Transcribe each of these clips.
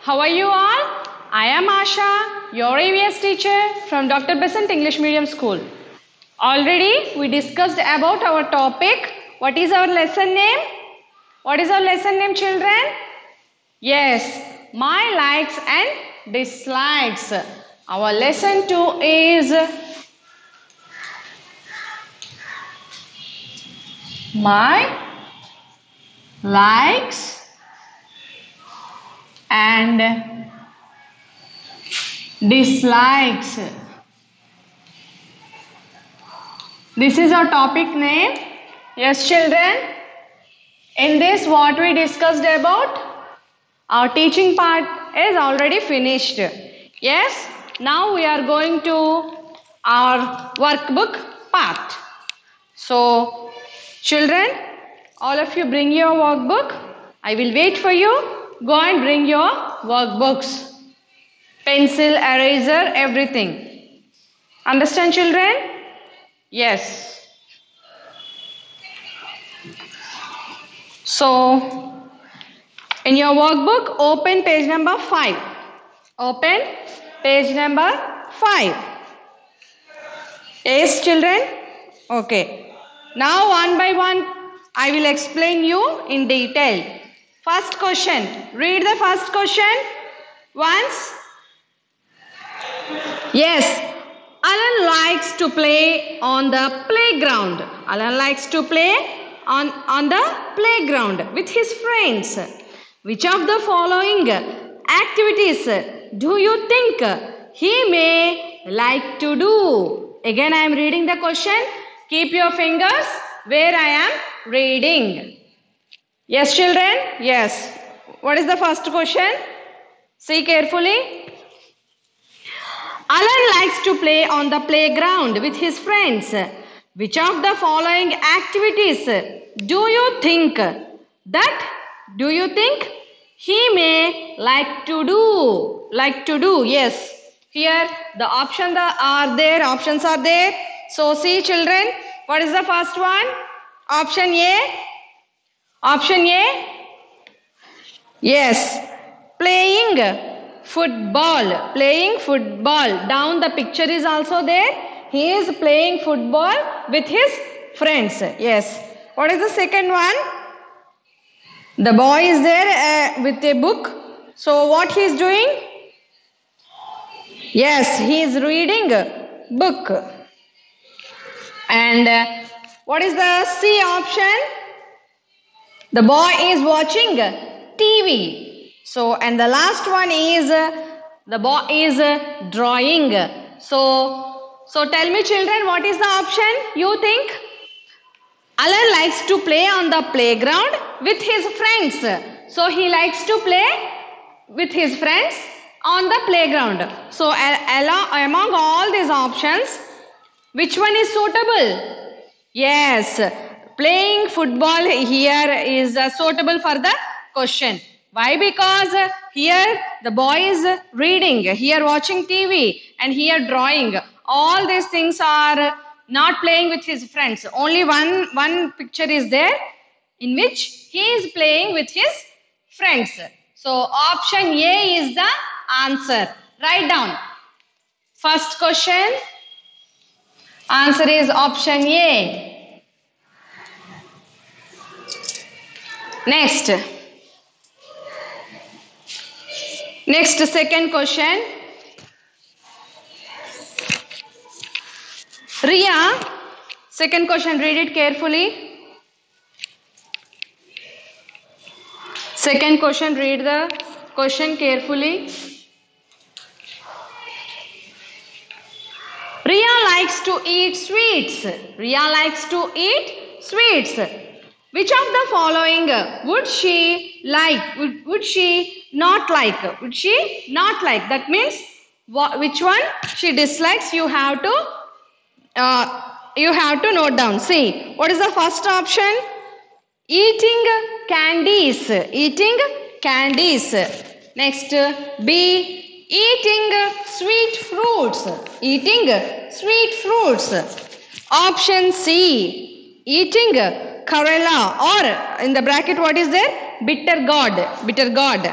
How are you all? I am Asha, your EVS teacher from Dr. Besant English Medium School. Already we discussed about our topic. What is our lesson name? What is our lesson name, children? Yes, my likes and dislikes. Our lesson 2 is my likes and dislikes. This is our topic name. Yes, children. In this, what we discussed about, our teaching part is already finished. Yes, now we are going to our workbook part. So, children, all of you bring your workbook. I will wait for you. Go and bring your workbooks. Pencil, eraser, everything. Understand, children? Yes. So, in your workbook, open page number 5. Open page number 5. Yes, children? Okay. Now, one by one, I will explain you in detail. First question. Read the first question once. Yes. Alan likes to play on the playground. Alan likes to play on the playground with his friends. Which of the following activities do you think he may like to do? Again, I am reading the question. Keep your fingers where I am reading. Yes, children? Yes. What is the first question? See carefully. Alan likes to play on the playground with his friends. Which of the following activities do you think he may like to do? Like to do, yes. Here the options are there. So see, children, what is the first one? Option A. Option A. Yes. Playing football. Playing football. Down the picture is also there. He is playing football with his friends. Yes. What is the second one? The boy is there with a book. So what he is doing? Yes, he is reading a book. And what is the C option? The boy is watching TV. So, and the last one is the boy is drawing. So tell me, children, what is the option you think? Alan likes to play on the playground with his friends. So he likes to play with his friends on the playground. So among all these options, which one is suitable? Yes, playing football here is suitable for the question. Why? Because here the boy is reading, here watching TV, and here drawing. All these things are not playing with his friends. Only one picture is there in which he is playing with his friends. So option A is the answer. Write down. First question. Answer is option A. Next, second question. Ria, second question, read it carefully. Second question, read the question carefully. Ria likes to eat sweets. Ria likes to eat sweets. Which of the following would she like? Would she not like? Would she not like? That means which one she dislikes. You have to note down. See, what is the first option? Eating candies. Eating candies. Next, B. Eating sweet fruits. Eating sweet fruits. Option C. Eating Karela, or in the bracket what is there? Bitter gourd. Bitter gourd.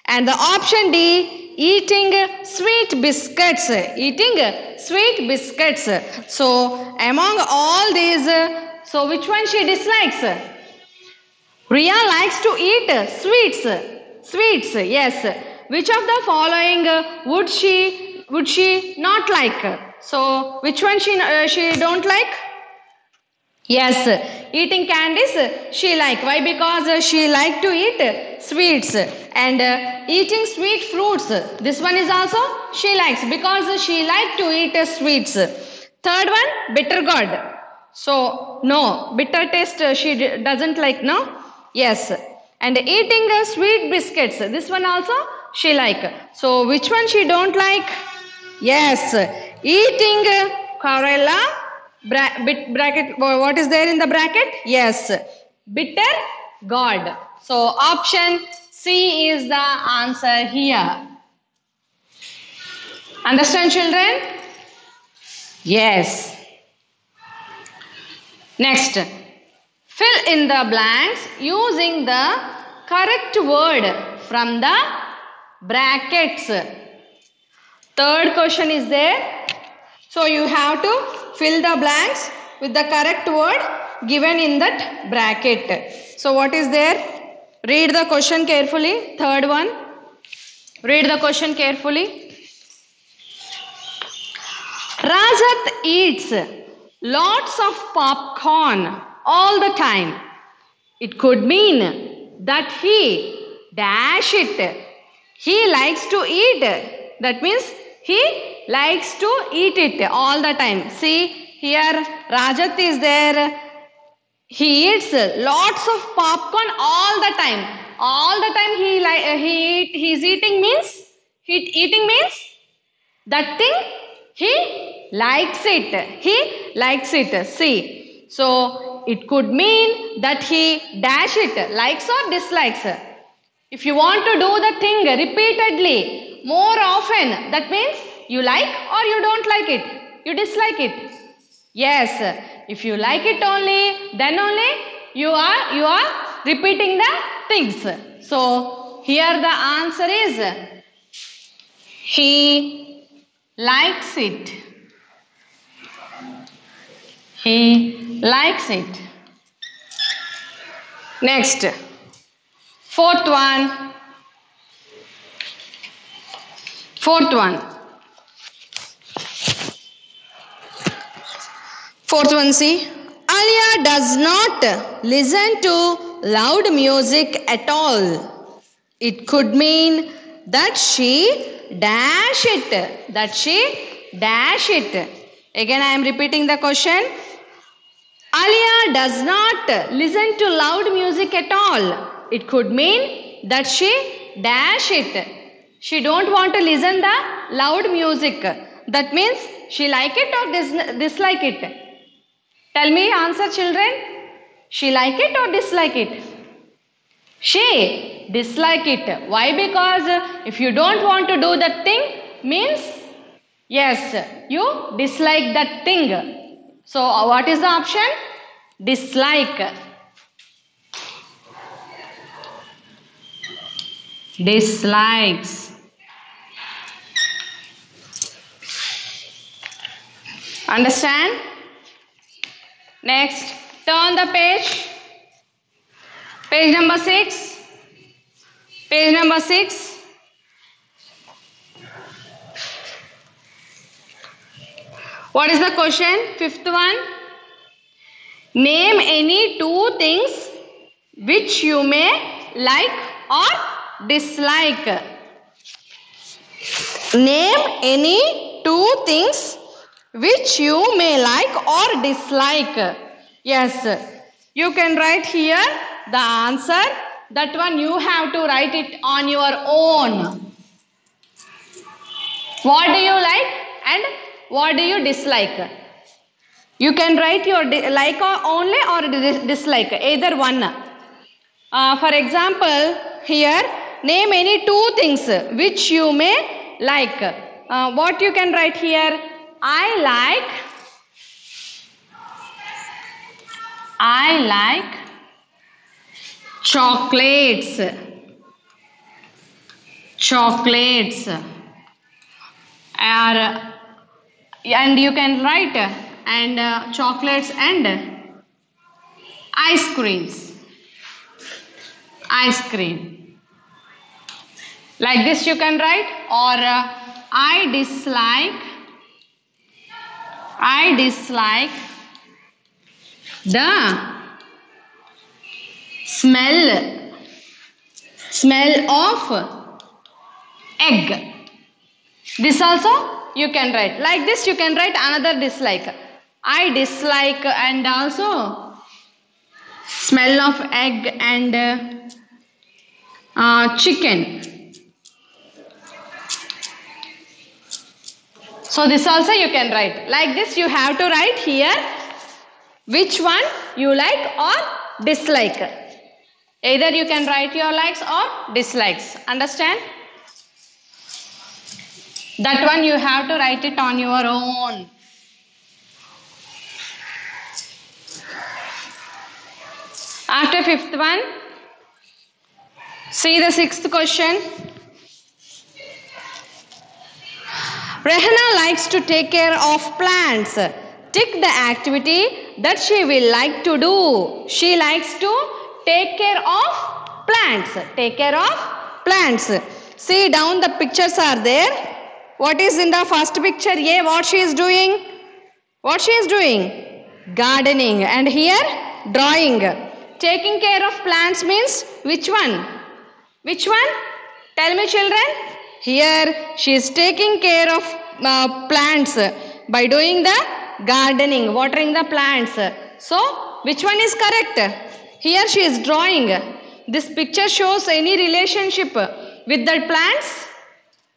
And the option D, eating sweet biscuits. Eating sweet biscuits. So among all these, so which one she dislikes? Riya likes to eat sweets. Sweets, yes. Which of the following would she not like? So which one she don't like? Yes, eating candies she like. Why? Because she like to eat sweets, and eating sweet fruits. This one is also she likes because she like to eat sweets. Third one, bitter gourd. So no, bitter taste she doesn't like. No. Yes, and eating sweet biscuits. This one also she like. So which one she don't like? Yes, eating Corella. Bracket, what is there in the bracket? Yes, bitter gourd. So option C is the answer here. Understand, children? Yes. Next, fill in the blanks using the correct word from the brackets. Third question is there. So you have to fill the blanks with the correct word given in that bracket. So what is there? Read the question carefully. Third one. Read the question carefully. Rajat eats lots of popcorn all the time. It could mean that he dash it. He likes to eat. That means he likes to eat it all the time. See here Rajat is there. He eats lots of popcorn all the time. All the time he's eating means that thing he likes it. He likes it. See. So it could mean that he dash it, likes or dislikes. If you want to do the thing repeatedly, more often, that means you like or you don't like it. You dislike it. Yes. If you like it only, then only you are repeating the things. So here the answer is he likes it. He likes it. Next, fourth one. Fourth one, see. Alia does not listen to loud music at all. It could mean that she dash it. That she dash it. Again, I am repeating the question. Alia does not listen to loud music at all. It could mean that she dash it. She don't want to listen the loud music. That means she like it or dislike it. Tell me answer, children. She like it or dislike it? She dislike it. Why? Because if you don't want to do that thing, means yes, you dislike that thing. So what is the option? Dislike. Dislikes. Understand? Next, turn the page. Page number 6. Page number 6. What is the question? Fifth one. Name any two things which you may like or dislike. Name any two things which you may like or dislike. Yes, you can write here the answer. That one you have to write it on your own. What do you like and what do you dislike? You can write your like only or dislike, either one. For example, here, name any two things which you may like. What you can write here? I like chocolates. chocolates, and you can write and chocolates and ice creams. Ice cream. Like this you can write, or I dislike the smell of egg. This also you can write. Like this you can write another dislike. I dislike and also smell of egg and chicken. So this also you can write. Like this you have to write here which one you like or dislike. Either you can write your likes or dislikes. Understand? That one you have to write it on your own. After fifth one, see the sixth question. Rehana likes to take care of plants. Tick the activity that she will like to do. She likes to take care of plants. Take care of plants. See down the pictures are there. What is in the first picture? A, what she is doing? What she is doing? Gardening. And here drawing. Taking care of plants means which one? Which one? Tell me children. Here she is taking care of plants by doing the gardening, watering the plants. So which one is correct? Here she is drawing. This picture shows any relationship with the plants?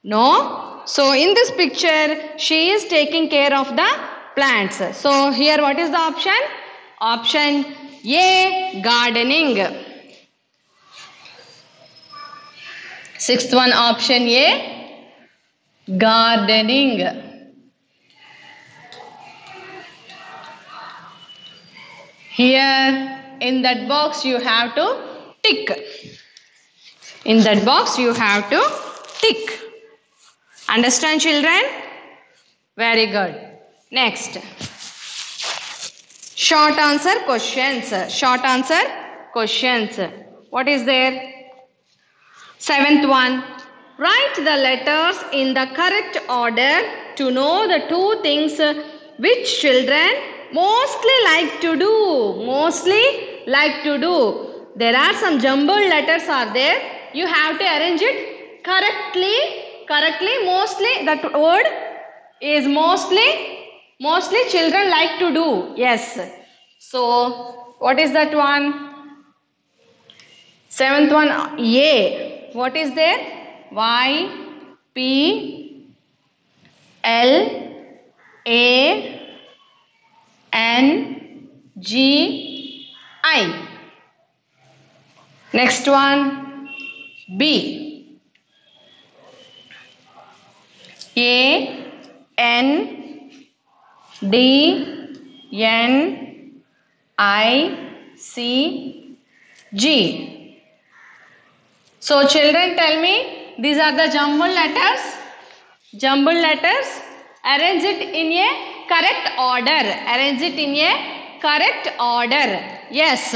No. So in this picture she is taking care of the plants. So here what is the option? Option A, gardening. Sixth one, option A, gardening. Here in that box you have to tick. In that box you have to tick. Understand children? Very good. Next. Short answer questions. Short answer questions. What is there? Seventh one. Write the letters in the correct order to know the two things which children mostly like to do. Mostly like to do. There are some jumbled letters are there. You have to arrange it correctly. Mostly, that word is mostly children like to do. Yes. So what is that one? Seventh one, A. What is there? Y, P, L, A, N, G, I. Next one, B. A, N, D, N, I, C, G. So children tell me, these are the jumbled letters. Jumbled letters. Arrange it in a correct order. Arrange it in a correct order. Yes.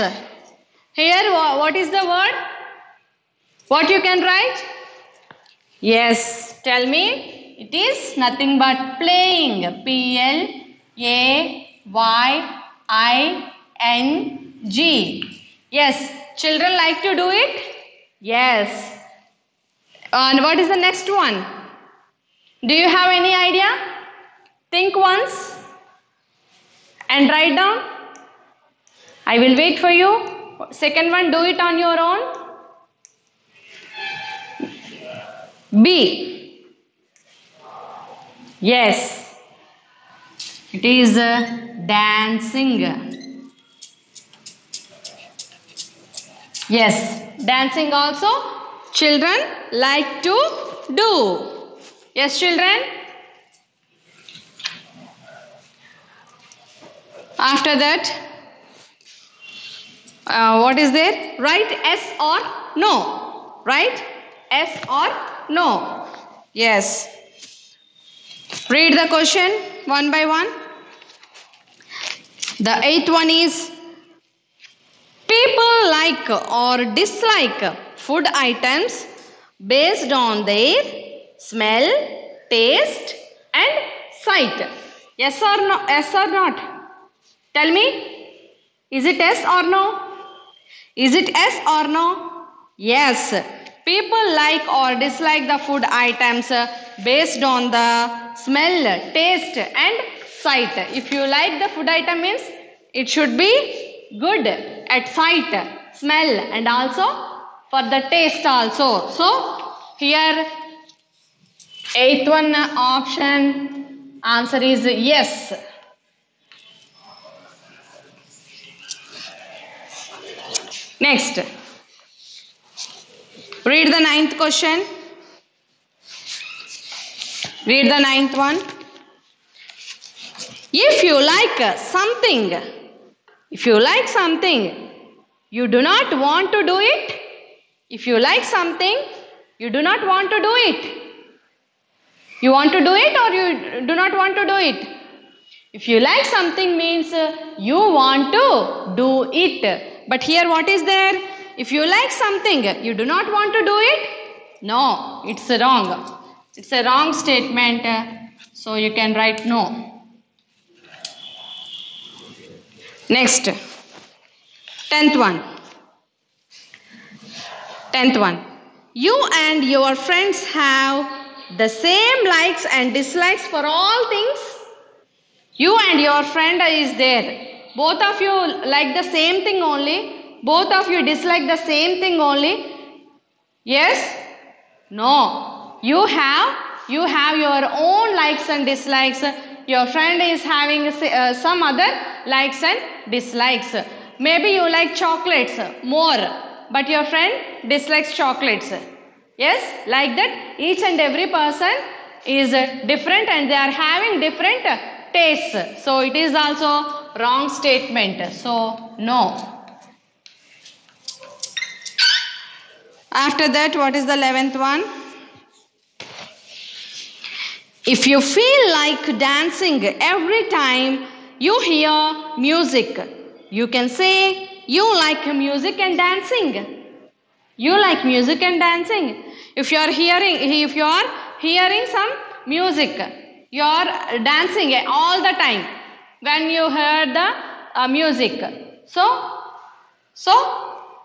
Here what is the word? What you can write? Yes. Tell me. It is nothing but playing. P-L-A-Y-I-N-G. Yes. Children like to do it? Yes. And what is the next one? Do you have any idea? Think once and write down. I will wait for you. Second one, do it on your own. B. Yes. It is dancing. Yes. Dancing also children like to do. Yes, children. After that, what is there? Write yes or no. Right? Yes or no? Yes. Read the question one by one. The eighth one is, people like or dislike food items based on their smell, taste and sight. Yes or no? Yes or not? Tell me. Is it yes or no? Is it yes or no? Yes. People like or dislike the food items based on the smell, taste and sight. If you like the food item means it should be good at sight, smell and also for the taste also. So here eighth one option answer is yes. Next, read the ninth question. Read the ninth one. If you like something, you do not want to do it. If you like something, you do not want to do it. You want to do it or you do not want to do it? If you like something means you want to do it. But here what is there? If you like something, you do not want to do it? No, it's wrong. It's a wrong statement. So you can write no. Next, 10th one. 10th one. You and your friends have the same likes and dislikes for all things. You and your friend is there. Both of you like the same thing only. Both of you dislike the same thing only. Yes? No. You have your own likes and dislikes. Your friend is having some other likes and dislikes. Maybe you like chocolates more, but your friend dislikes chocolates. Yes? Like that, each and every person is different and they are having different tastes. So it is also wrong statement. So no. After that, what is the 11th one? If you feel like dancing every time you hear music, you can say you like music and dancing. You like music and dancing. If you are hearing some music, you are dancing all the time when you hear the music. So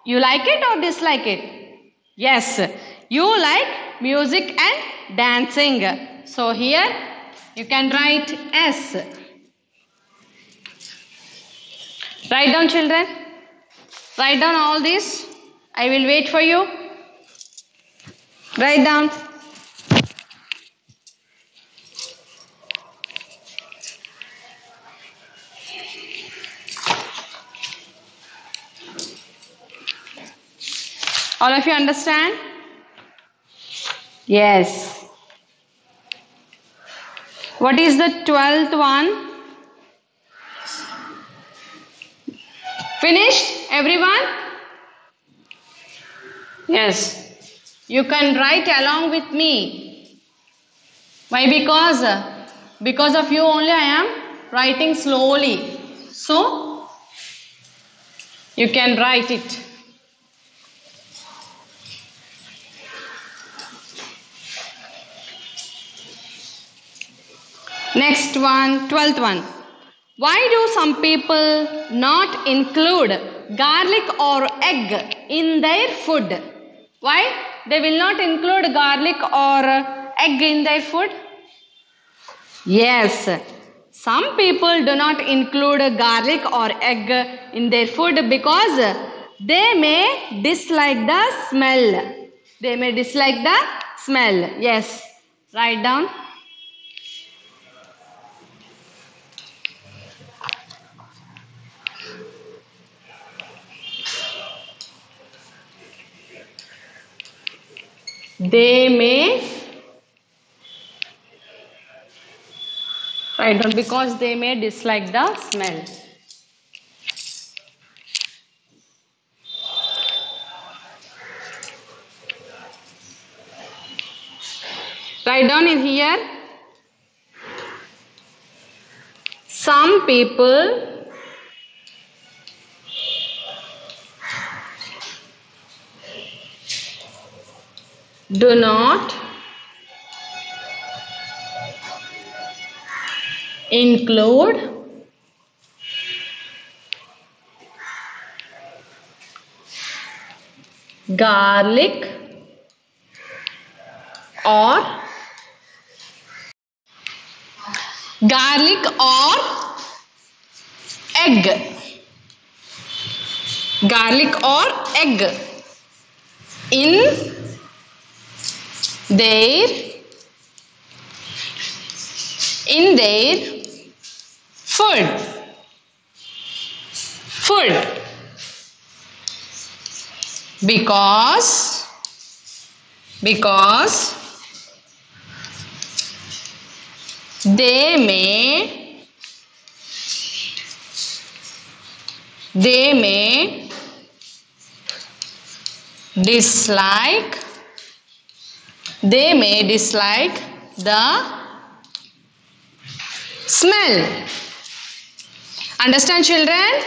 you like it or dislike it? Yes, you like music and dancing. So here you can write S. Write down, children. Write down all this. I will wait for you. Write down. All of you understand? Yes. What is the 12th one? Finished, everyone? Yes. You can write along with me. Why? Because of you only I am writing slowly. So, you can write it. Next one, 12th one. Why do some people not include garlic or egg in their food? Why they will not include garlic or egg in their food? Yes, some people do not include garlic or egg in their food because they may dislike the smell. They may dislike the smell. Yes, write down. They may write down because they may dislike the smell. Write down in here. Some people do not include garlic or egg. Garlic or egg in their food. Because they may dislike the smell. Understand, children?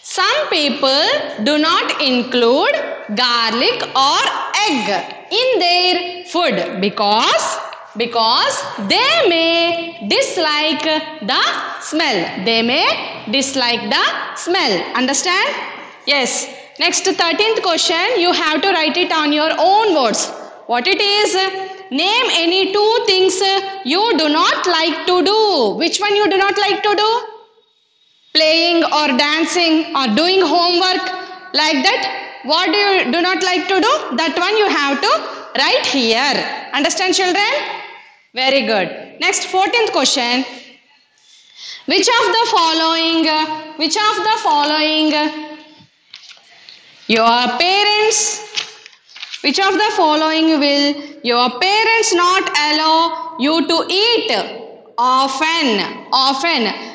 Some people do not include garlic or egg in their food because they may dislike the smell. Understand? Yes. Next, 13th question. You have to write it on your own words. What it is? Name any two things you do not like to do. Which one you do not like to do? Playing or dancing or doing homework, like that. What do not like to do? That one you have to write here. Understand, children? Very good. Next, 14th question. Which of the following your parents will your parents not allow you to eat often?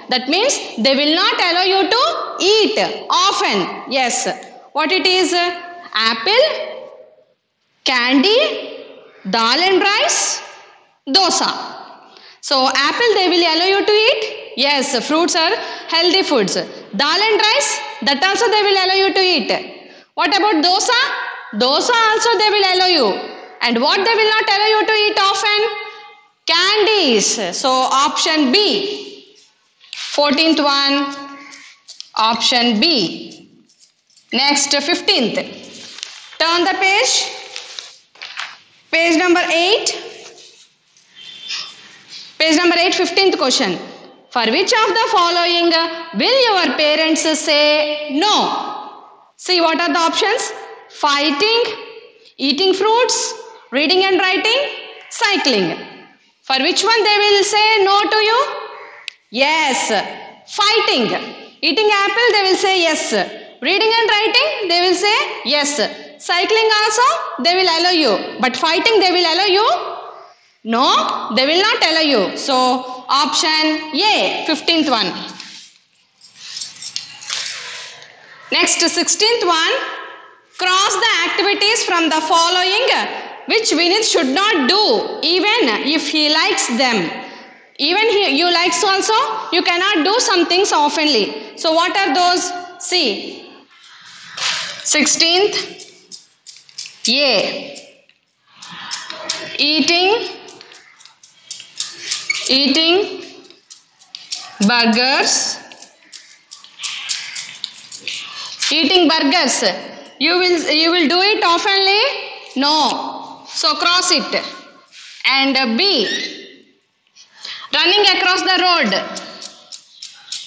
That means they will not allow you to eat often. Yes. What it is? Apple, candy, dal and rice, dosa. So apple they will allow you to eat. Yes, fruits are healthy foods. Dal and rice, that also they will allow you to eat. What about dosa? Dosa also they will allow you. And what they will not allow you to eat often? Candies. So option B. 14th one. Option B. Next, 15th. Turn the page. Page number 8. Page number 8, 15th question. For which of the following will your parents say no? See, what are the options? Fighting, eating fruits, reading and writing, cycling. For which one they will say no to you? Yes, fighting. Eating apple, they will say yes. Reading and writing, they will say yes. Cycling also, they will allow you. But fighting, they will allow you? No, they will not allow you. So, option A, 15th one. Next, 16th one. Cross the activities from the following which Vinith should not do even if he likes them. Even you likes also, you cannot do some things oftenly. So, what are those? See. 16th A. Eating burgers. Eating burgers. You will do it oftenly? No. So cross it. And B. Running across the road.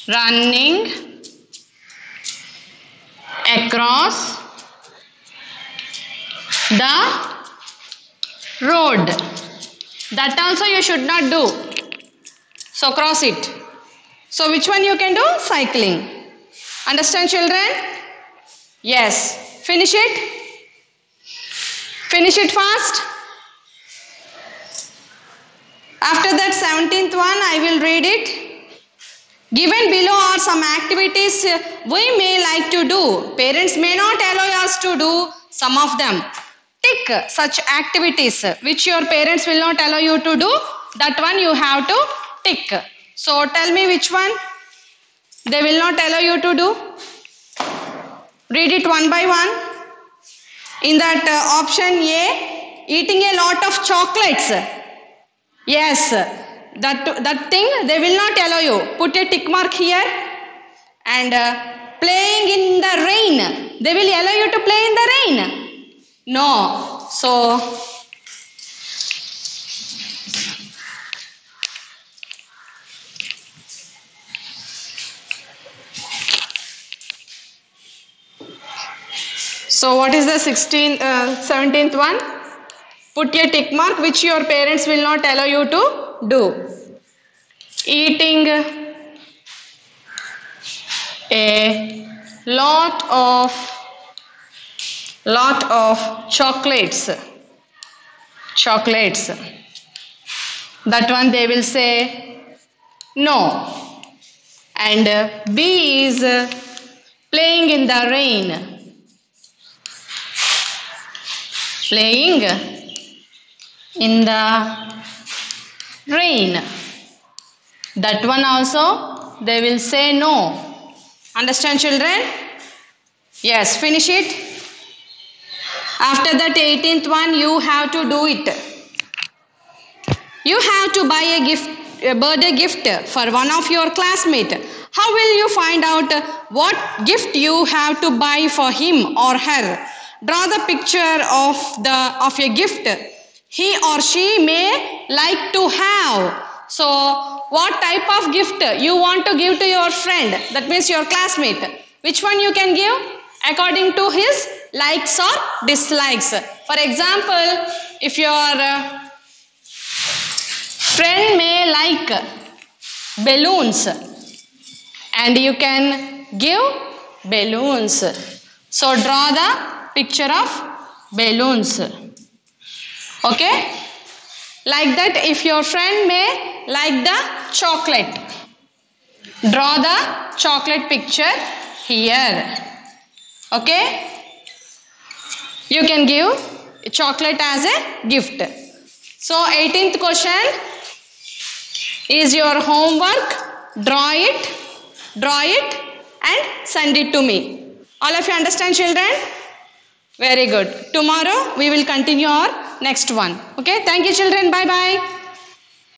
Running across the road. That also you should not do. So cross it. So which one you can do? Cycling. Understand, children? Yes. Finish it. Finish it fast. After that 17th one I will read it. Given below are some activities we may like to do. Parents may not allow us to do some of them. tick such activities which your parents will not allow you to do. That one you have to tick. So tell me which one they will not allow you to do. Read it one by one. In that option A, eating a lot of chocolates. Yes, that thing they will not allow you. Put a tick mark here. And playing in the rain. They will allow you to play in the rain. No. So what is the 17th one? Put a tick mark which your parents will not allow you to do. Eating a lot of chocolates. That one they will say no. And B is playing in the rain. Playing in the rain. That one also they will say no. Understand, children? Yes, finish it. After that 18th one, you have to do it. You have to buy a birthday gift for one of your classmates. How will you find out what gift you have to buy for him or her? Draw the picture of a gift he or she may like to have. So, what type of gift you want to give to your friend? That means your classmate. Which one you can give? According to his likes or dislikes. For example, if your friend may like balloons and you can give balloons. So, draw the picture of balloons. Okay? Like that, if your friend may like the chocolate, draw the chocolate picture here. Okay? You can give chocolate as a gift. So, 18th question is your homework. Draw it and send it to me. All of you understand, children? Very good. Tomorrow we will continue our next one. Okay? Thank you, children. Bye-bye.